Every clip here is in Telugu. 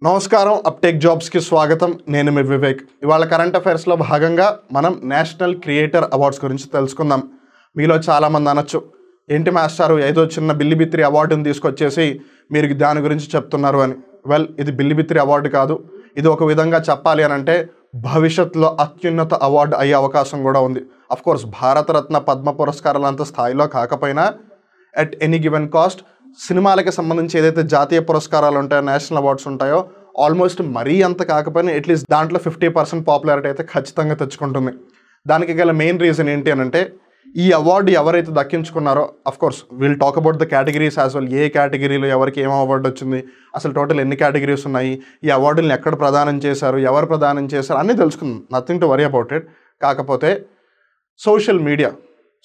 నమస్కారం అప్టేక్ జాబ్స్ కి స్వాగతం. నేను మీ వివేక్. ఇవాళ కరెంట్ అఫైర్స్ లో భాగంగా మనం నేషనల్ క్రియేటర్ అవార్డ్స్ గురించి తెలుసుకుందాం. మీలో చాలా మంది అనొచ్చు, ఏంటి మాస్టారు ఏదో చిన్న బిల్లిబిత్రి అవార్డుని తీసుకొచ్చేసి మీరు దాని గురించి చెప్తున్నారు అని. వెల్, ఇది బిల్లిబిత్రి అవార్డు కాదు. ఇది ఒక విధంగా చెప్పాలి అని అంటే భవిష్యత్తులో అత్యున్నత అవార్డు అయ్యే అవకాశం కూడా ఉంది. అఫ్ కోర్స్ భారతరత్న పద్మ పురస్కారాలంత స్థాయిలో కాకపోయినా అట్ ఎనీ గివెన్ కాస్ట్ సినిమాలకి సంబంధించి ఏదైతే జాతీయ పురస్కారాలు ఉంటాయో, నేషనల్ అవార్డ్స్ ఉంటాయో, ఆల్మోస్ట్ మరీ అంత కాకపోయినా అట్లీస్ట్ దాంట్లో 50% పాపులారిటీ అయితే ఖచ్చితంగా తెచ్చుకుంటుంది. దానికి గల మెయిన్ రీజన్ ఏంటి అని అంటే, ఈ అవార్డు ఎవరైతే దక్కించుకున్నారో, of course will talk about the categories as well. ఏ కేటగిరీలో ఎవరికి ఏం అవార్డు వచ్చింది, అసలు టోటల్ ఎన్ని కేటగిరీస్ ఉన్నాయి, ఈ అవార్డులను ఎక్కడ ప్రదానం చేశారు, ఎవరు ప్రదానం చేశారు అన్నీ తెలుసుకుందాం. Nothing to worry about it. కాకపోతే సోషల్ మీడియా,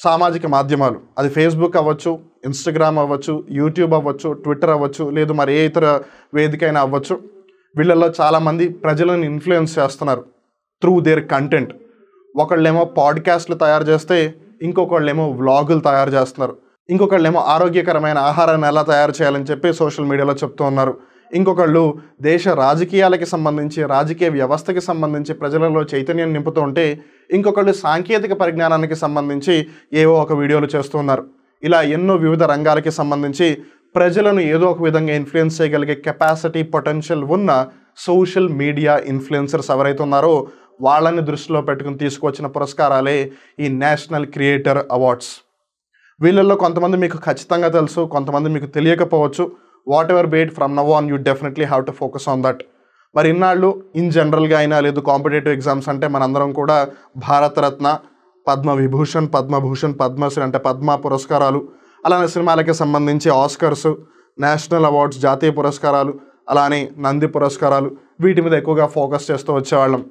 సామాజిక మాధ్యమాలు, అది ఫేస్బుక్ అవ్వచ్చు, ఇన్స్టాగ్రామ్ అవ్వచ్చు, యూట్యూబ్ అవ్వచ్చు, ట్విట్టర్ అవ్వచ్చు, లేదు మరి ఏ ఇతర వేదిక అయినా అవ్వచ్చు, వీళ్ళల్లో చాలామంది ప్రజలను ఇన్ఫ్లుయెన్స్ చేస్తున్నారు త్రూ దేర్ కంటెంట్. ఒకళ్ళేమో పాడ్కాస్ట్లు తయారు చేస్తే ఇంకొకళ్ళేమో వ్లాగులు తయారు చేస్తున్నారు, ఇంకొకళ్ళేమో ఆరోగ్యకరమైన ఆహారాన్ని ఎలా తయారు చేయాలని చెప్పి సోషల్ మీడియాలో చెప్తూ ఉన్నారు, ఇంకొకళ్ళు దేశ రాజకీయాలకి సంబంధించి, రాజకీయ వ్యవస్థకి సంబంధించి ప్రజలలో చైతన్యం నింపుతూ ఉంటే, ఇంకొకళ్ళు సాంకేతిక పరిజ్ఞానానికి సంబంధించి ఏవో ఒక వీడియోలు చేస్తూ ఉన్నారు. ఇలా ఎన్నో వివిధ రంగాలకి సంబంధించి ప్రజలను ఏదో ఒక విధంగా ఇన్ఫ్లుయెన్స్ చేయగలిగే కెపాసిటీ, పొటెన్షియల్ ఉన్న సోషల్ మీడియా ఇన్ఫ్లుయెన్సర్స్ ఎవరైతే ఉన్నారో వాళ్ళని దృష్టిలో పెట్టుకుని తీసుకొచ్చిన పురస్కారాలే ఈ నేషనల్ క్రియేటర్ అవార్డ్స్. వీళ్ళల్లో కొంతమంది మీకు ఖచ్చితంగా తెలుసు, కొంతమంది మీకు తెలియకపోవచ్చు. What ever bait, from now on you definitely have to focus on that. మరి ఇన్నాళ్ళు ఇన్ జనరల్గా అయినా లేదు కాంపిటేటివ్ ఎగ్జామ్స్ అంటే మనందరం కూడా భారతరత్న, పద్మవిభూషణ్, పద్మభూషణ్, పద్మశ్రీ అంటే పద్మ పురస్కారాలు, అలానే సినిమాలకి సంబంధించి ఆస్కర్స్, నేషనల్ అవార్డ్స్, జాతీయ పురస్కారాలు, అలానే నంది పురస్కారాలు, వీటి మీద ఎక్కువగా ఫోకస్ చేస్తూ వచ్చేవాళ్ళం.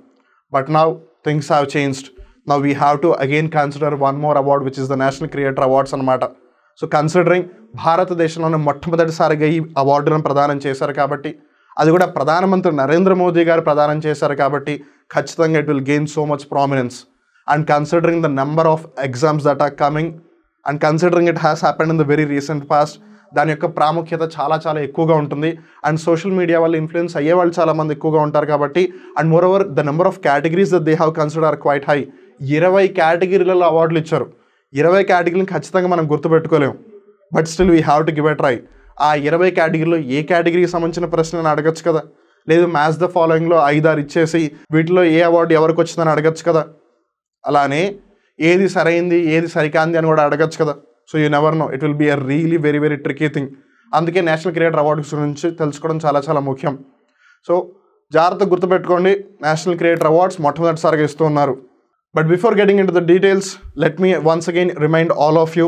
But now things have changed. Now we have to again consider one more award which is the national creator awards అనమాట. సో కన్సిడరింగ్ భారతదేశంలోనే మొట్టమొదటిసారిగా ఈ అవార్డులను ప్రదానం చేశారు కాబట్టి, అది కూడా ప్రధానమంత్రి నరేంద్ర మోదీ గారు ప్రదానం చేశారు కాబట్టి ఖచ్చితంగా it will gain so much prominence. And considering the number of exams that are coming and considering it has happened in the very recent past, దాని యొక్క ప్రాముఖ్యత చాలా చాలా ఎక్కువగా ఉంటుంది. అండ్ సోషల్ మీడియా వల్ల ఇన్ఫ్లుయెన్స్ అయ్యే వాళ్ళు చాలామంది ఎక్కువగా ఉంటారు కాబట్టి, and moreover the number of categories that they have consider are quite high. 20 కేటగిరీలలో అవార్డులు ఇచ్చారు. 20 కేటగిరీని ఖచ్చితంగా మనం గుర్తుపెట్టుకోలేము, but still we have to give a try. ఆ 20 కేటగిరీలో ఏ కేటగిరీకి సంబంధించిన ప్రశ్నలను అడగచ్చు కదా, లేదు మ్యాచ్ ద ఫాలోయింగ్లో 5-6 ఇచ్చేసి వీటిలో ఏ అవార్డు ఎవరికి వచ్చిందని అడగచ్చు కదా, అలానే ఏది సరైంది ఏది సరికాంది అని కూడా అడగచ్చు కదా. So you never know, it will be a really very very tricky thing. అందుకే నేషనల్ క్రియేటర్ అవార్డ్స్ గురించి తెలుసుకోవడం చాలా చాలా ముఖ్యం. సో జాగ్రత్తగా గుర్తుపెట్టుకోండి, నేషనల్ క్రియేటర్ అవార్డ్స్ మొట్టమొదటిసారిగా ఇస్తూ ఉన్నారు. But before getting into the details, let me once again remind all of you,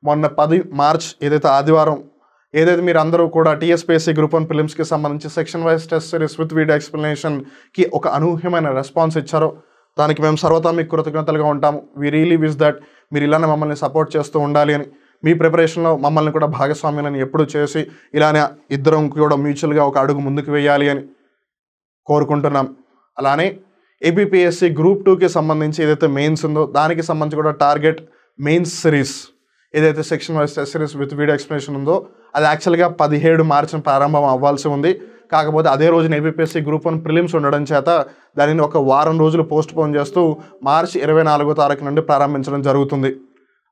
మొన్న 10 మార్చ్ ఏదైతే ఆదివారం, ఏదైతే మీరు అందరూ కూడా టీఎస్పీఎస్సీ గ్రూప్ 1 ప్రిలిమ్స్కి సంబంధించి section wise test series with video ఎక్స్ప్లెనేషన్కి ఒక అనూహ్యమైన రెస్పాన్స్ ఇచ్చారో, దానికి మేము సర్వతా మీకు కృతజ్ఞతలుగా ఉంటాము. వీ రియలీ విష్ దట్ మీరు ఇలానే మమ్మల్ని సపోర్ట్ చేస్తూ ఉండాలి అని, మీ ప్రిపరేషన్లో మమ్మల్ని కూడా భాగస్వామ్యాలను ఎప్పుడు చేసి ఇలానే ఇద్దరం కూడా మ్యూచువల్గా ఒక అడుగు ముందుకు వేయాలి అని కోరుకుంటున్నాం. అలానే ఏపీపీఎస్సీ గ్రూప్ 2కి సంబంధించి ఏదైతే మెయిన్స్ ఉందో దానికి సంబంధించి కూడా టార్గెట్ మెయిన్స్ సిరీస్, ఏదైతే section wise test series with video explanation ఉందో అది యాక్చువల్గా 17 మార్చిన ప్రారంభం అవ్వాల్సి ఉంది. కాకపోతే అదే రోజున ఏపీపీఎస్సీ గ్రూప్ 1 ప్రిలిమ్స్ ఉండడం చేత దానిని ఒక వారం రోజులు పోస్ట్ పోన్ చేస్తూ మార్చి 24వ తారీఖు నుండి ప్రారంభించడం జరుగుతుంది.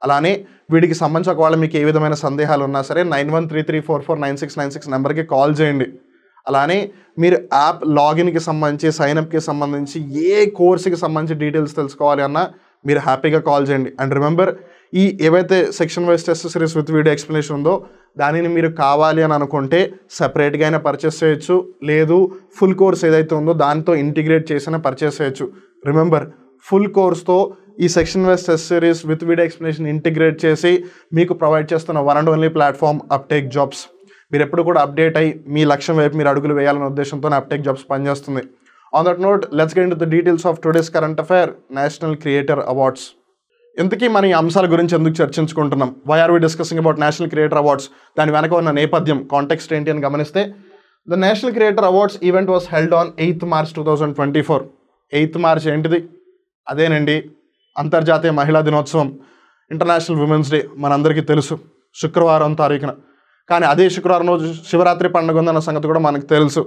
అలానే వీటికి సంబంధించి ఒకవేళ మీకు ఏ విధమైన సందేహాలు ఉన్నా సరే 9133449696 నెంబర్కి కాల్ చేయండి. అలానే మీరు యాప్ లాగిన్కి సంబంధించి, సైన్అప్కి సంబంధించి, ఏ కోర్సుకి సంబంధించి డీటెయిల్స్ తెలుసుకోవాలి అన్నా మీరు హ్యాపీగా కాల్ చేయండి. అండ్ రిమెంబర్, ఈ ఏవైతే section wise test series with video explanation ఉందో దానిని మీరు కావాలి అని అనుకుంటే సపరేట్గా అయినా పర్చేస్ చేయొచ్చు, లేదు ఫుల్ కోర్స్ ఏదైతే ఉందో దాంతో ఇంటిగ్రేట్ చేసినా పర్చేస్ చేయొచ్చు. రిమెంబర్, ఫుల్ కోర్స్తో ఈ section wise test series with video explanation integrate చేసి మీకు ప్రొవైడ్ చేస్తున్న one and only platform uptake jobs. మీరు ఎప్పుడు కూడా అప్డేట్ అయ్యి మీ లక్ష్యం వైపు మీరు అడుగులు వేయాలనే ఉద్దేశంతో అప్టేక్ జాబ్స్ పనిచేస్తుంది. On that note, let's get into the details of today's current affair, national creator awards. ఇంతకీ మన ఈ అంశాల గురించి ఎందుకు చర్చించుకుంటున్నాం, why are we discussing about national creator awards, దాని వెనక ఉన్న నేపథ్యం, కాంటెక్స్ట్ ఏంటి అని గమనిస్తే, the national creator awards event was held on 8th March 2024. 8th March ఏంటిది? అదేనండి అంతర్జాతీయ మహిళా దినోత్సవం, ఇంటర్నేషనల్ ఉమెన్స్ డే మనందరికీ తెలుసు, శుక్రవారం తారీఖున. కానీ అదే శుక్రవారం రోజు శివరాత్రి పండుగ ఉందన్న సంగతి కూడా మనకు తెలుసు.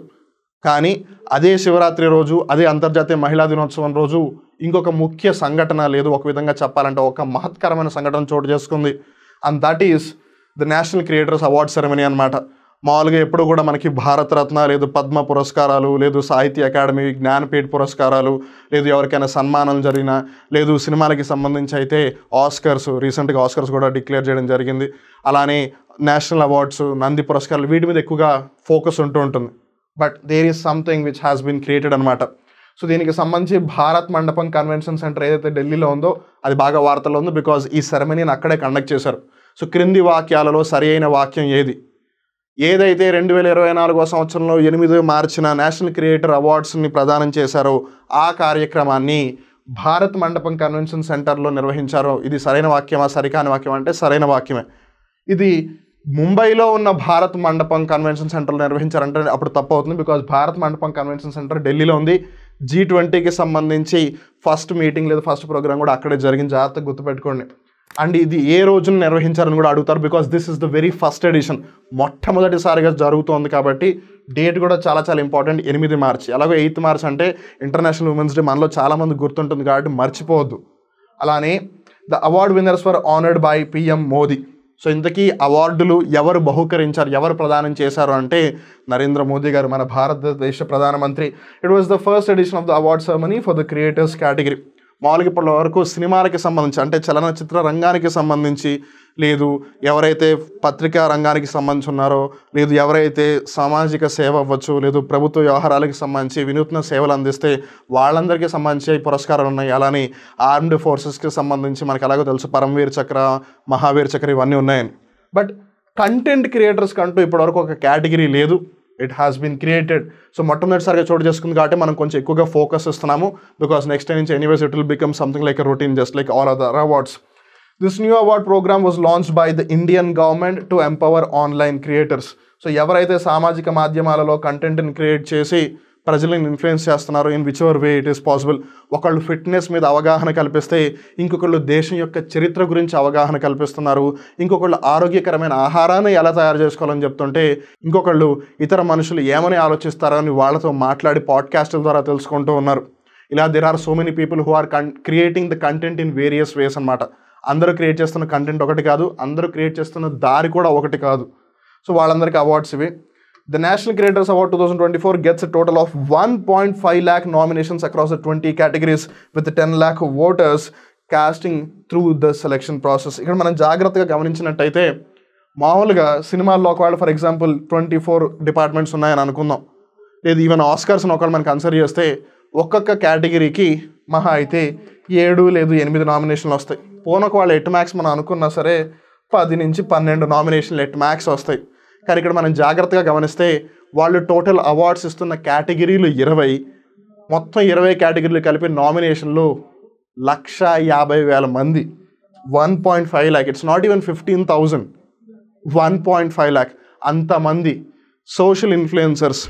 కానీ అదే శివరాత్రి రోజు, అదే అంతర్జాతీయ మహిళా దినోత్సవం రోజు ఇంకొక ముఖ్య సంఘటన లేదు, ఒక విధంగా చెప్పాలంటే ఒక మహత్కరమైన సంఘటన చోటు చేసుకుంది. And that is the national creators award ceremony అనమాట. మామూలుగా ఎప్పుడు కూడా మనకి భారతరత్న లేదు పద్మ పురస్కారాలు లేదు సాహిత్య అకాడమీ జ్ఞానపీఠ పురస్కారాలు లేదు ఎవరికైనా సన్మానం జరిగినా లేదు సినిమాలకి సంబంధించి అయితే ఆస్కర్స్, రీసెంట్గా ఆస్కర్స్ కూడా డిక్లేర్ చేయడం జరిగింది. అలానే నేషనల్ అవార్డ్స్, నంది పురస్కారాలు, వీటి మీద ఎక్కువగా ఫోకస్ ఉంటూ ఉంటుంది. But there is something which has been created అనమాట. సో దీనికి సంబంధించి భారత్ మండపం కన్వెన్షన్ సెంటర్ ఏదైతే ఢిల్లీలో ఉందో అది బాగా వార్తల్లో ఉంది, బికాజ్ ఈ సెరమనీని అక్కడే కండక్ట్ చేశారు. సో క్రింది వాక్యాలలో సరి అయిన వాక్యం ఏదైతే 2024 సంవత్సరంలో 8 మార్చిన నేషనల్ క్రియేటర్ అవార్డ్స్ని ప్రదానం చేశారో ఆ కార్యక్రమాన్ని భారత్ మండపం కన్వెన్షన్ సెంటర్లో నిర్వహించారో ఇది సరైన వాక్యమా సరికాని వాక్యం అంటే సరైన వాక్యమే. ఇది ముంబైలో ఉన్న భారత్ మండపం కన్వెన్షన్ సెంటర్లో నిర్వహించారంటే అప్పుడు తప్పు అవుతుంది, బికాజ్ భారత్ మండపం కన్వెన్షన్ సెంటర్ ఢిల్లీలో ఉంది. G20కి సంబంధించి ఫస్ట్ మీటింగ్ లేదా ఫస్ట్ ప్రోగ్రామ్ కూడా అక్కడే జరిగింది, జాగ్రత్తగా గుర్తుపెట్టుకోండి. అండ్ ఇది ఏ రోజున నిర్వహించారని కూడా అడుగుతారు, because this is the very first edition, మొట్టమొదటిసారిగా జరుగుతోంది కాబట్టి డేట్ కూడా చాలా చాలా ఇంపార్టెంట్. 8 మార్చి, అలాగే 8 మార్చ్ అంటే ఇంటర్నేషనల్ ఉమెన్స్ డే, మనలో చాలామంది గుర్తుంటుంది కాబట్టి మర్చిపోవద్దు. అలానే the award winners were honoured by PM Modi. So ఇంతకీ అవార్డులు ఎవరు బహుకరించారు, ఎవరు ప్రదానం చేశారు అంటే నరేంద్ర మోదీ గారు, మన భారతదేశ ప్రధానమంత్రి. It was the first edition of the award ceremony for the creators category. మామూలుగా ఇప్పటి వరకు సినిమాలకి సంబంధించి అంటే చలనచిత్ర రంగానికి సంబంధించి లేదు ఎవరైతే పత్రికా రంగానికి సంబంధించి ఉన్నారో లేదు ఎవరైతే సామాజిక సేవ అవ్వచ్చు లేదు ప్రభుత్వ వ్యవహారాలకు సంబంధించి వినూత్న సేవలు అందిస్తే వాళ్ళందరికీ సంబంధించి పురస్కారాలు ఉన్నాయి. అలానే ఆర్మ్డ్ ఫోర్సెస్కి సంబంధించి మనకు ఎలాగో తెలుసు పరమవీర్ చక్ర, మహావీర్ చక్ర ఇవన్నీ ఉన్నాయని. బట్ కంటెంట్ క్రియేటర్స్కి అంటూ ఇప్పటివరకు ఒక కేటగిరీ లేదు, it has been created. So మొట్టమొదటిసారిగా చోటు చేసుకుంది కాబట్టి మనం కొంచెం ఎక్కువగా ఫోకస్ ఇస్తున్నాము, బికాస్ నెక్స్ట్ టైం నుంచి anyways it will become something like a routine just like all other awards. This new award program was launched by the Indian government to empower online creators. So ఎవరైతే సామాజిక మాధ్యమాలలో కంటెంట్ని క్రియేట్ చేసి ప్రజలను ఇన్ఫ్లుయెన్స్ చేస్తున్నారు in whichever way it is possible. ఒకళ్ళు ఫిట్నెస్ మీద అవగాహన కల్పిస్తే ఇంకొకళ్ళు దేశం యొక్క చరిత్ర గురించి అవగాహన కల్పిస్తున్నారు, ఇంకొకళ్ళు ఆరోగ్యకరమైన ఆహారాన్ని ఎలా తయారు చేసుకోవాలని చెప్తుంటే ఇంకొకళ్ళు ఇతర మనుషులు ఏమని ఆలోచిస్తారని వాళ్ళతో మాట్లాడి పాడ్కాస్ట్ల ద్వారా తెలుసుకుంటూ ఉన్నారు. ఇలా there are so many people who are creating the content in various ways అనమాట. అందరూ క్రియేట్ చేస్తున్న కంటెంట్ ఒకటి కాదు, అందరూ క్రియేట్ చేస్తున్న దారి కూడా ఒకటి కాదు. సో వాళ్ళందరికీ అవార్డ్స్ ఇవి. The National Creators Award 2024 gets a total of 1.5 lakh nominations across the 20 categories with 10 lakh voters casting through the selection process. ఇక్కడ మనం జాగ్రత్తగా గమనించినట్టయితే మామూలుగా సినిమాల్లో ఒకవేళ ఫర్ ఎగ్జాంపుల్ 24 డిపార్ట్మెంట్స్ ఉన్నాయని అనుకుందాం, లేదు ఈవెన్ ఆస్కర్స్ని ఒకవేళ మనం కన్సిడర్ చేస్తే ఒక్కొక్క కేటగిరీకి మహా అయితే 7 లేదు 8 నామినేషన్లు వస్తాయి. పోనొక వాళ్ళు 8 మ్యాక్స్ మనం అనుకున్నా సరే 10 నుంచి 12 నామినేషన్లు 8 మ్యాక్స్ వస్తాయి. కానీ ఇక్కడ మనం జాగ్రత్తగా గమనిస్తే వాళ్ళు టోటల్ అవార్డ్స్ ఇస్తున్న కేటగిరీలు 20, మొత్తం 20 కేటగిరీలు కలిపి నామినేషన్లు 150,000 మంది. 1.5 lakh, it's not even 15,000, 1.5 lakh అంతమంది సోషల్ ఇన్ఫ్లుయెన్సర్స్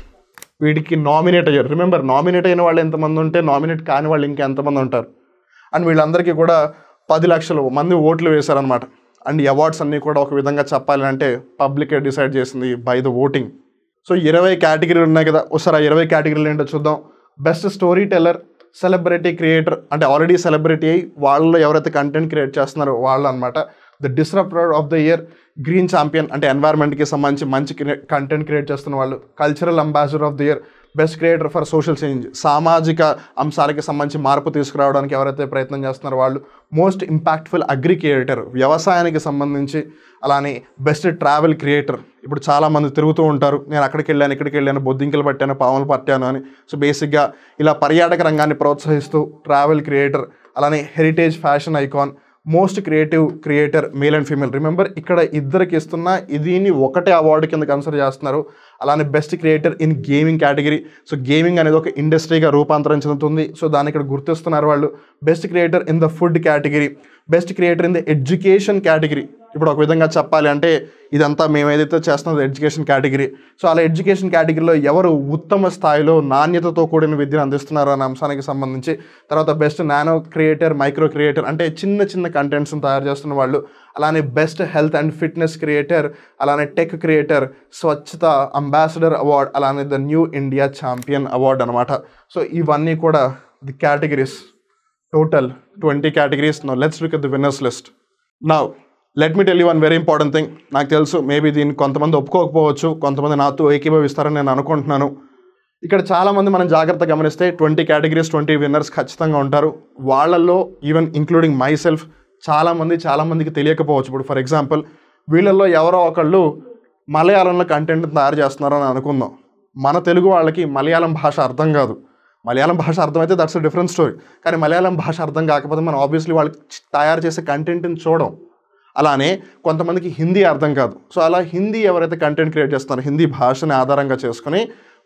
వీటికి నామినేట్ అయ్యారు. రిమెంబర్, నామినేట్ అయిన వాళ్ళు ఎంతమంది ఉంటే నామినేట్ కాని వాళ్ళు ఇంకెంతమంది ఉంటారు. అండ్ వీళ్ళందరికీ కూడా 10 లక్షల మంది ఓట్లు వేశారనమాట. అండ్ ఈ అవార్డ్స్ అన్నీ కూడా ఒక విధంగా చెప్పాలి అంటే పబ్లికే డిసైడ్ చేసింది బై ద ఓటింగ్. సో 20 కేటగిరీలు ఉన్నాయి కదా, ఒకసారి ఆ 20 కేటగిరీలు ఏంటో చూద్దాం. Best story teller, celebrity creator అంటే ఆల్రెడీ సెలబ్రిటీ అయ్యి వాళ్ళు ఎవరైతే కంటెంట్ క్రియేట్ చేస్తున్నారో వాళ్ళు అనమాట. The disruptor of the year, green champion అంటే ఎన్వైర్న్మెంట్కి సంబంధించి మంచి కంటెంట్ క్రియేట్ చేస్తున్న వాళ్ళు. Cultural ambassador of the year, best creator for social change, సామాజిక అంశాలకి సంబంధించి మార్పు తీసుకురావడానికి ఎవరైతే ప్రయత్నం చేస్తున్నారో వాళ్ళు. మోస్ట్ ఇంపాక్ట్ఫుల్ అగ్రి క్రియేటర్, వ్యవసాయానికి సంబంధించి. అలానే బెస్ట్ ట్రావెల్ క్రియేటర్, ఇప్పుడు చాలామంది తిరుగుతూ ఉంటారు, నేను అక్కడికి వెళ్ళాను ఇక్కడికి వెళ్ళాను బొద్దింకలు పట్టాను పాములు పట్టాను అని. సో బేసిక్గా ఇలా పర్యాటక రంగాన్ని ప్రోత్సహిస్తూ ట్రావెల్ క్రియేటర్. అలానే heritage fashion icon, most creative creator male and female. Remember ఇక్కడ ఇద్దరికి ఇస్తున్న దీన్ని ఒకటే అవార్డు కింద కన్సిడర్ చేస్తున్నారు. అలానే best creator in gaming category. So gaming అనేది ఒక ఇండస్ట్రీగా రూపాంతరం చెందుతుంది, సో దాన్ని ఇక్కడ గుర్తిస్తున్నారు వాళ్ళు. Best creator in the food category, best creator in the education category. ఇప్పుడు ఒక విధంగా చెప్పాలి అంటే ఇదంతా మేము ఏదైతే చేస్తున్నది ఎడ్యుకేషన్ కేటగిరీ. సో అలా ఎడ్యుకేషన్ కేటగిరీలో ఎవరు ఉత్తమ స్థాయిలో నాణ్యతతో కూడిన విద్యను అందిస్తున్నారు అనే అంశానికి సంబంధించి. తర్వాత best nano creator, micro creator అంటే చిన్న చిన్న కంటెంట్స్ని తయారు చేస్తున్న వాళ్ళు. అలానే best health and fitness creator, అలానే టెక్ క్రియేటర్, స్వచ్ఛత అంబాసిడర్ అవార్డ్, అలానే the new India champion award అనమాట. సో ఇవన్నీ కూడా the categories, total 20 categories. Now let's look at the winners list. Now let me tell you one very important thing. నాకు తెలుసు మేబీ దీన్ని కొంతమంది ఒప్పుకోకపోవచ్చు, కొంతమంది నాతో ఏకీభవిస్తారని నేను అనుకుంటున్నాను. ఇక్కడ చాలామంది మనం జాగ్రత్తగా గమనిస్తే 20 categories 20 winners ఖచ్చితంగా ఉంటారు. వాళ్ళల్లో ఈవెన్ ఇంక్లూడింగ్ మై సెల్ఫ్ చాలామందికి తెలియకపోవచ్చు. ఇప్పుడు ఫర్ ఎగ్జాంపుల్ వీళ్ళల్లో ఎవరో ఒకళ్ళు మలయాళంలో కంటెంట్ తయారు చేస్తున్నారని అనుకుందాం. మన తెలుగు వాళ్ళకి మలయాళం భాష అర్థం కాదు. మలయాళం భాష అర్థమైతే దట్స్ అ డిఫరెంట్ స్టోరీ. కానీ మలయాళం భాష అర్థం కాకపోతే మనం ఆబ్వియస్లీ వాళ్ళకి తయారు చేసే కంటెంట్ని చూడం. అలానే కొంతమందికి హిందీ అర్థం కాదు. సో అలా హిందీ ఎవరైతే కంటెంట్ క్రియేట్ చేస్తున్నారో హిందీ భాషని ఆధారంగా చేసుకుని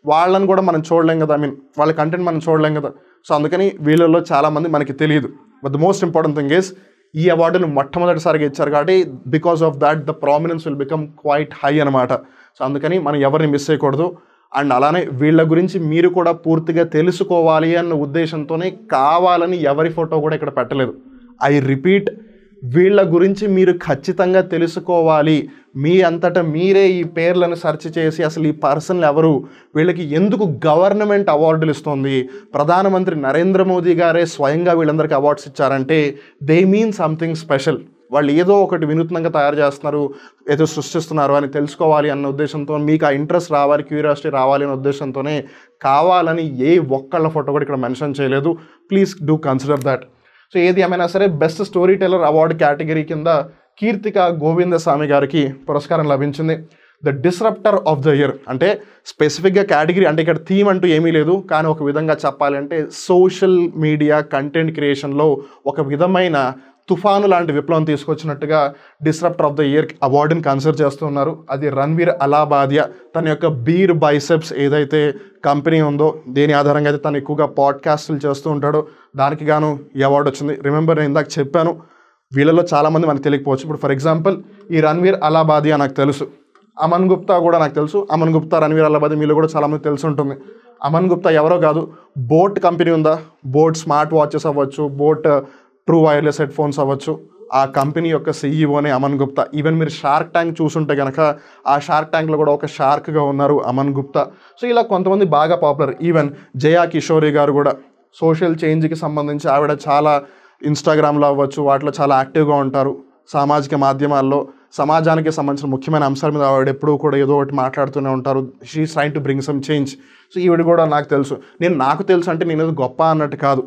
వాళ్ళని కూడా మనం చూడలేం కదా, వాళ్ళ కంటెంట్ మనం చూడలేం కదా. సో అందుకని వీళ్ళల్లో చాలామంది మనకి తెలియదు. But the most important thing is ఈ అవార్డును మొట్టమొదటిసారిగా ఇచ్చారు కాబట్టి because of that the prominence will become quite high అనమాట. సో అందుకని మనం ఎవరిని మిస్ చేయకూడదు. అండ్ అలానే వీళ్ళ గురించి మీరు కూడా పూర్తిగా తెలుసుకోవాలి అన్న ఉద్దేశంతోనే కావాలని ఎవరి ఫోటో కూడా ఇక్కడ పెట్టలేదు. ఐ రిపీట్, వీళ్ళ గురించి మీరు ఖచ్చితంగా తెలుసుకోవాలి. మీ అంతటా మీరే ఈ పేర్లను సెర్చ్ చేసి అసలు ఈ పర్సన్లు ఎవరు, వీళ్ళకి ఎందుకు గవర్నమెంట్ అవార్డులు ఇస్తుంది, ప్రధానమంత్రి నరేంద్ర మోదీ గారే స్వయంగా వీళ్ళందరికీ అవార్డ్స్ ఇచ్చారంటే దే మీన్ సంథింగ్ స్పెషల్. వాళ్ళు ఏదో ఒకటి వినూత్నంగా తయారు చేస్తున్నారు, ఏదో సృష్టిస్తున్నారు అని తెలుసుకోవాలి అన్న ఉద్దేశంతో, మీకు ఆ ఇంట్రెస్ట్ రావాలి, క్యూరియాసిటీ రావాలి అనే ఉద్దేశంతోనే కావాలని ఏ ఒక్కళ్ళ ఫోటో కూడా ఇక్కడ మెన్షన్ చేయలేదు. Please do consider that. So ఏది ఏమైనా సరే best story teller award category కింద కీర్తిక గోవిందస్వామి గారికి పురస్కారం లభించింది. The disruptor of the year అంటే స్పెసిఫిక్గా కేటగిరీ అంటే ఇక్కడ థీమ్ అంటూ ఏమీ లేదు, కానీ ఒక విధంగా చెప్పాలంటే సోషల్ మీడియా కంటెంట్ క్రియేషన్లో ఒక విధమైన తుఫాను లాంటి విప్లవం తీసుకొచ్చినట్టుగా డిస్రప్టర్ ఆఫ్ ద ఇయర్ అవార్డుని కన్సిడర్ చేస్తున్నారు. అది రణ్వీర్ అలాబాదియా. తన యొక్క బీర్ బైసెప్స్ ఏదైతే కంపెనీ ఉందో, దేని ఆధారంగా అయితే తను ఎక్కువగా పాడ్కాస్టులు చేస్తూ ఉంటాడో దానికి గాను ఈ అవార్డు వచ్చింది. రిమెంబర్, నేను ఇందాక చెప్పాను వీళ్ళలో చాలామంది మనకు తెలియకపోవచ్చు. ఇప్పుడు ఫర్ ఎగ్జాంపుల్ ఈ రణ్వీర్ అలాబాదియా నాకు తెలుసు, అమన్ గుప్తా కూడా నాకు తెలుసు. అమన్ గుప్తా, రణ్వీర్ అలాబాదియా మీలో కూడా చాలామంది తెలిసి ఉంటుంది. అమన్ గుప్తా ఎవరో కాదు, బోట్ కంపెనీ ఉందా, బోట్ స్మార్ట్ వాచెస్ అవ్వచ్చు, boat true wireless head phones అవ్వచ్చు, ఆ కంపెనీ యొక్క సీఈఓనే అమన్ గుప్తా. ఈవెన్ మీరు షార్క్ ట్యాంక్ చూసుంటే కనుక ఆ షార్క్ ట్యాంక్లో కూడా ఒక షార్క్గా ఉన్నారు అమన్ గుప్తా. సో ఇలా కొంతమంది బాగా పాపులర్. ఈవెన్ జయా కిషోరి గారు కూడా సోషల్ చేంజ్కి సంబంధించి ఆవిడ చాలా ఇన్స్టాగ్రామ్లో అవ్వచ్చు వాటిలో చాలా యాక్టివ్గా ఉంటారు. సామాజిక మాధ్యమాల్లో సమాజానికి సంబంధించిన ముఖ్యమైన అంశాల మీద ఆవిడ ఎప్పుడూ కూడా ఏదో ఒకటి మాట్లాడుతూనే ఉంటారు. She is trying to bring some change. So ఈవిడ కూడా నాకు తెలుసు. నాకు తెలుసు అంటే నేను ఏదో గొప్ప అన్నట్టు కాదు.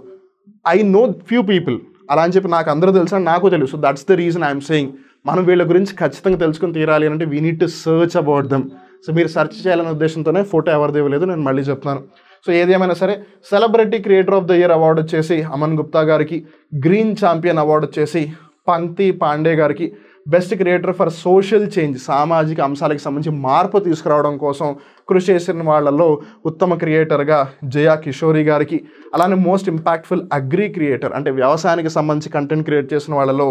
ఐ నో ఫ్యూ పీపుల్, అలా అని చెప్పి నాకు అందరూ తెలుసు అని నాకు తెలుసు. That's the reason I'm saying. మనం వీళ్ళ గురించి ఖచ్చితంగా తెలుసుకుని తీరాలి అంటే we need to search about them. So మీరు సెర్చ్ చేయాలనే ఉద్దేశంతోనే ఫోటో ఎవరిది ఇవ్వలేదు, నేను మళ్ళీ చెప్తున్నాను. సో ఏది ఏమైనా సరే celebrity creator of the year award వచ్చేసి అమన్ గుప్తా గారికి, గ్రీన్ ఛాంపియన్ అవార్డు వచ్చేసి పంక్తి పాండే గారికి, best creator for social change సామాజిక అంశాలకు సంబంధించి మార్పు తీసుకురావడం కోసం కృషి చేసిన వాళ్ళల్లో ఉత్తమ క్రియేటర్గా జయా కిషోరి గారికి, అలానే మోస్ట్ ఇంపాక్ట్ఫుల్ అగ్రి క్రియేటర్ అంటే వ్యవసాయానికి సంబంధించి కంటెంట్ క్రియేట్ చేసిన వాళ్ళలో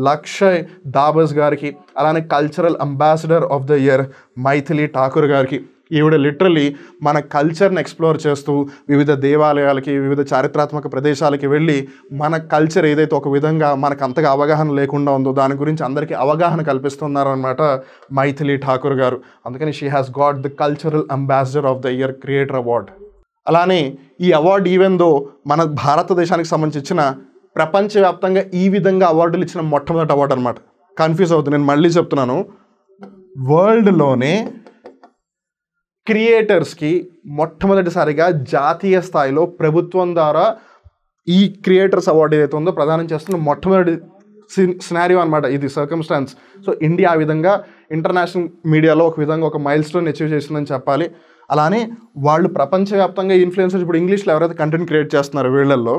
లక్షయ్ దాబస్ గారికి, అలానే cultural ambassador of the year Maithili Thakur గారికి. ఈవిడ లిటరలీ మన కల్చర్ని ఎక్స్ప్లోర్ చేస్తూ వివిధ దేవాలయాలకి, వివిధ చారిత్రాత్మక ప్రదేశాలకి వెళ్ళి మన కల్చర్ ఏదైతే ఒక విధంగా మనకు అంతగా అవగాహన లేకుండా ఉందో దాని గురించి అందరికీ అవగాహన కల్పిస్తున్నారనమాట మైథిలి ఠాకూర్ గారు. అందుకని she has got the cultural ambassador of the year creator award. అలానే ఈ అవార్డు ఈవెన్ దో మన భారతదేశానికి సంబంధించి ఇచ్చిన ప్రపంచవ్యాప్తంగా ఈ విధంగా అవార్డులు ఇచ్చిన మొట్టమొదటి అవార్డు అనమాట. కన్ఫ్యూజ్ అవుతుంది, నేను మళ్ళీ చెప్తున్నాను. వరల్డ్లోనే క్రియేటర్స్కి మొట్టమొదటిసారిగా జాతీయ స్థాయిలో ప్రభుత్వం ద్వారా ఈ క్రియేటర్స్ అవార్డు ఏదైతే ఉందో ప్రదానం చేస్తున్న మొట్టమొదటి సినారియో అనమాట ఇది, సర్కమ్స్టాన్స్. సో ఇండియా ఆ విధంగా ఇంటర్నేషనల్ మీడియాలో ఒక విధంగా ఒక మైల్ స్టోన్ అచీవ్ చేసిందని చెప్పాలి. అలానే వాళ్ళు ప్రపంచవ్యాప్తంగా ఇన్ఫ్లుయెన్సర్స్, ఇప్పుడు ఇంగ్లీష్లో ఎవరైతే కంటెంట్ క్రియేట్ చేస్తున్నారో వీళ్ళల్లో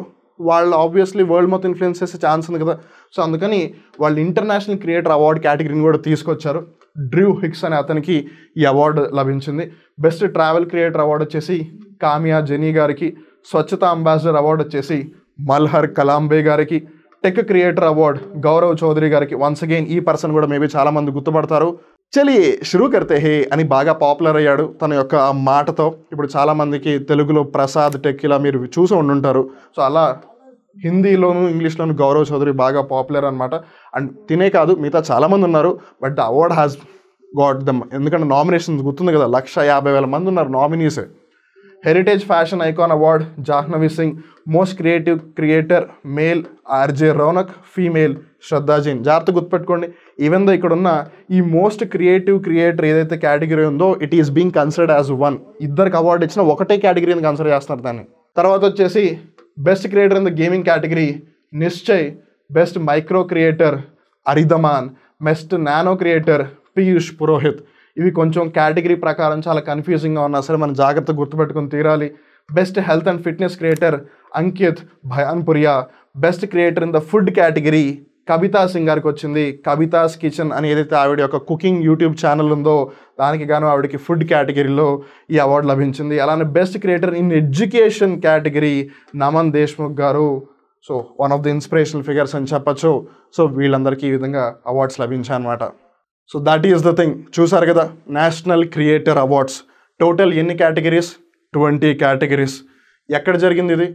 వాళ్ళు ఆబ్వియస్లీ వరల్డ్ మొత్తం ఇన్ఫ్లుయెన్స్ చేసే ఛాన్స్ ఉంది కదా. సో అందుకని వాళ్ళు ఇంటర్నేషనల్ క్రియేటర్ అవార్డు కేటగిరీని కూడా తీసుకొచ్చారు. డ్రూ హిక్స్ అనే అతనికి ఈ అవార్డు లభించింది. బెస్ట్ ట్రావెల్ క్రియేటర్ అవార్డు వచ్చేసి కామియా జెనీ గారికి, స్వచ్ఛత అంబాసిడర్ అవార్డు వచ్చేసి మల్హర్ కలాంబే గారికి, tech creator award Gaurav Chaudhary గారికి. వన్స్ అగైన్ ఈ పర్సన్ కూడా మేబీ చాలామంది గుర్తుపడతారు. చలియే షురూ కర్తే హే అని బాగా పాపులర్ అయ్యాడు తన యొక్క మాటతో. ఇప్పుడు చాలామందికి తెలుగులో ప్రసాద్ టెక్ ఇలా మీరు చూసి ఉండుంటారు. సో అలా హిందీలోను ఇంగ్లీష్లోను గౌరవ్ చౌదరి బాగా పాపులర్ అనమాట. అండ్ తినే కాదు మిగతా చాలామంది ఉన్నారు, but the award has got them. ఎందుకంటే నామినేషన్స్ గుర్తుంది కదా, 150,000 మంది ఉన్నారు నామినీసే. Heritage fashion icon award Jahnavi Singh, most creative creator male RJ Raunak, female Shraddha Jain. జాగ్రత్త గుర్తుపెట్టుకోండి, ఈవెన్ దో ఇక్కడ ఉన్న ఈ మోస్ట్ క్రియేటివ్ క్రియేటర్ ఏదైతే కేటగిరీ ఉందో it is being considered as one. ఇద్దరికి అవార్డు ఇచ్చిన ఒకటే కేటగిరీని కన్సిడర్ చేస్తున్నారు దాన్ని. తర్వాత వచ్చేసి best creator in the gaming category Nishchay, best micro creator Aridaman, best nano creator Piyush Purohit. ఇవి కొంచెం కేటగిరీ ప్రకారం చాలా కన్ఫ్యూజింగ్గా ఉన్నా సరే మనం జాగ్రత్తగా గుర్తుపెట్టుకుని తీరాలి. Best health and fitness creator Ankit Baiyanpuria. Best creator in the food category Kavita Singh గారికి వచ్చింది. కవితాస్ కిచెన్ అని ఏదైతే ఆవిడ యొక్క కుకింగ్ యూట్యూబ్ ఛానల్ ఉందో దానికి గాను ఆవిడకి ఫుడ్ కేటగిరీలో ఈ అవార్డు లభించింది. అలానే best creator in education category Naman Deshmukh garu. So one of the inspirational figures అని చెప్పచ్చు. సో వీళ్ళందరికీ ఈ విధంగా అవార్డ్స్ లభించాయి అన్నమాట. So that is the thing. చూసారు కదా, నేషనల్ క్రియేటర్ అవార్డ్స్. టోటల్ ఎన్ని కేటగిరీస్? 20 కేటగిరీస్. ఎక్కడ జరిగింది ఇది?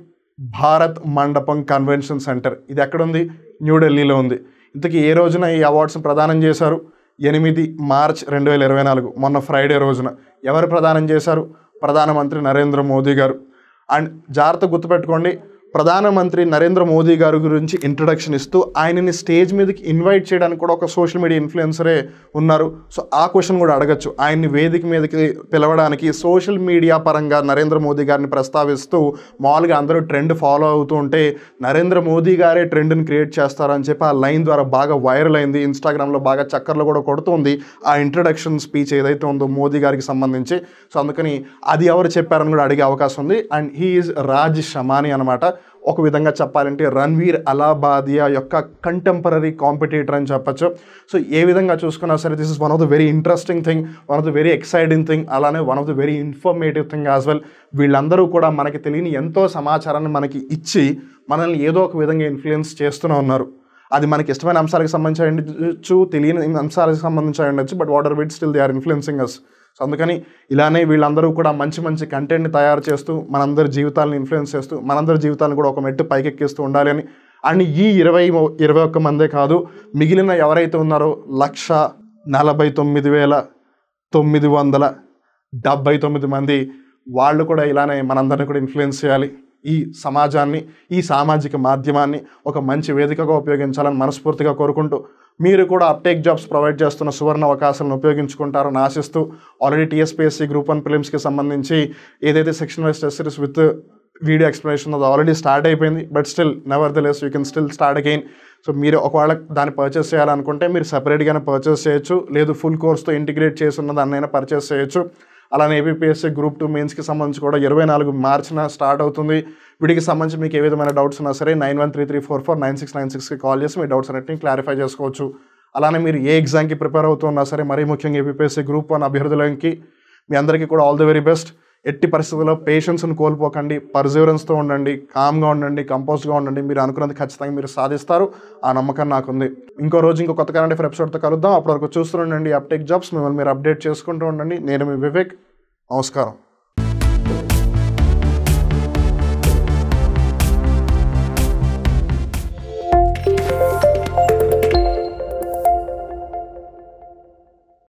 భారత్ మండపం కన్వెన్షన్ సెంటర్. ఇది ఎక్కడుంది? న్యూఢిల్లీలో ఉంది. ఇంతకీ ఏ రోజున ఈ అవార్డ్స్ని ప్రదానం చేశారు? 8 మార్చ్ 2024 మొన్న ఫ్రైడే రోజున. ఎవరు ప్రదానం చేశారు? ప్రధానమంత్రి నరేంద్ర మోదీ గారు. అండ్ జాగ్రత్త గుర్తుపెట్టుకోండి, ప్రధానమంత్రి నరేంద్ర మోదీ గారి గురించి ఇంట్రడక్షన్ ఇస్తూ ఆయనని స్టేజ్ మీదకి ఇన్వైట్ చేయడానికి కూడా ఒక సోషల్ మీడియా ఇన్ఫ్లుయెన్సరే ఉన్నారు. సో ఆ క్వశ్చన్ కూడా అడగచ్చు. ఆయన్ని వేదిక మీదకి పిలవడానికి సోషల్ మీడియా పరంగా నరేంద్ర మోదీ గారిని ప్రస్తావిస్తూ మామూలుగా అందరూ ట్రెండ్ ఫాలో అవుతూ ఉంటే నరేంద్ర మోదీ గారే ట్రెండ్ని క్రియేట్ చేస్తారని చెప్పి ఆ లైన్ ద్వారా బాగా వైరల్ అయింది. ఇన్స్టాగ్రామ్లో బాగా చక్కర్లు కూడా కొడుతుంది ఆ ఇంట్రడక్షన్ స్పీచ్ ఏదైతే ఉందో మోదీ గారికి సంబంధించి. సో అందుకని అది ఎవరు చెప్పారని కూడా అడిగే అవకాశం ఉంది. అండ్ హీ ఈజ్ రాజ్ షమాని అనమాట. ఒక విధంగా చెప్పాలంటే రణ్వీర్ అలాబాదియా యొక్క కంటెంపరీ కాంపిటీటర్ అని చెప్పచ్చు. సో ఏ విధంగా చూసుకున్నా సరే this is one of the very interesting thing, one of the very exciting thing, అలానే one of the very informative thing as well. వీళ్ళందరూ కూడా మనకి తెలియని ఎంతో సమాచారాన్ని మనకి ఇచ్చి మనల్ని ఏదో ఒక విధంగా ఇన్ఫ్లుయెన్స్ చేస్తూనే ఉన్నారు. అది మనకి ఇష్టమైన అంశాలకు సంబంధించి ఉండొచ్చు, తెలియని అంశాలకు సంబంధించి ఉండొచ్చు, but whatever it still they are influencing us. So అందుకని ఇలానే వీళ్ళందరూ కూడా మంచి మంచి కంటెంట్ని తయారు చేస్తూ మనందరి జీవితాలను ఇన్ఫ్లుయెన్స్ చేస్తూ మనందరి జీవితాలను కూడా ఒక మెట్టు పైకెక్కిస్తూ ఉండాలి అని. అండ్ ఈ 21 మందే కాదు, మిగిలిన ఎవరైతే ఉన్నారో 149,979 మంది వాళ్ళు కూడా ఇలానే మనందరినీ కూడా ఇన్ఫ్లుయెన్స్ చేయాలి. ఈ సమాజాన్ని, ఈ సామాజిక మాధ్యమాన్ని ఒక మంచి వేదికగా ఉపయోగించాలని మనస్ఫూర్తిగా కోరుకుంటూ మీరు కూడా అప్టేక్ జాబ్స్ ప్రొవైడ్ చేస్తున్న సువర్ణ అవకాశాలను ఉపయోగించుకుంటారని ఆశిస్తూ ఆల్రెడీ టీఎస్పీఎస్సీ గ్రూప్ 1 ప్రిలిమ్స్కి సంబంధించి ఏదైతే section wise test series with video explanation అది ఆల్రెడీ స్టార్ట్ అయిపోయింది. But still never the less you can still start again. So మీరు ఒకవేళ దాన్ని పర్చేస్ చేయాలనుకుంటే మీరు సెపరేట్గానే పర్చేస్ చేయొచ్చు, లేదు ఫుల్ కోర్స్తో ఇంటిగ్రేట్ చేసి ఉన్న దాన్నైనా పర్చేస్ చేయొచ్చు. అలానే ఏపీపీఎస్సీ గ్రూప్ 2 మెయిన్స్కి సంబంధించి కూడా 24 మార్చిన స్టార్ట్ అవుతుంది. వీటికి సంబంధించి మీకు ఏ విధమైన డౌట్స్ ఉన్నా సరే 9133449696కి కాల్ చేసి మీ డౌట్స్ అన్నింటినీ క్లారిఫై చేసుకోవచ్చు. అలానే మీరు ఏ ఎగ్జామ్కి ప్రిపేర్ అవుతున్నా సరే, మరీ ముఖ్యంగా ఏపీపీఎస్సీ గ్రూప్ 1 అభ్యర్థులకి మీ అందరికీ కూడా ఆల్ ది వెరీ బెస్ట్. ఎట్టి పరిస్థితుల్లో పేషెన్స్ని కోల్పోకండి, పర్జీవరెన్స్తో ఉండండి, కామ్గా ఉండండి, కంపోజ్గా ఉండండి. మీరు అనుకున్నది ఖచ్చితంగా మీరు సాధిస్తారు, ఆ నమ్మకం నాకుంది. ఇంకో రోజు ఇంకో కొత్త కరెంట్ అఫైర్ ఎపిసోడ్తో కలుద్దాం. అప్పటివరకు చూస్తూ ఉండండి అప్టేక్ జాబ్స్. మిమ్మల్ని మీరు అప్డేట్ చేసుకుంటూ ఉండండి. నేను మీ వివేక్. నమస్కారం.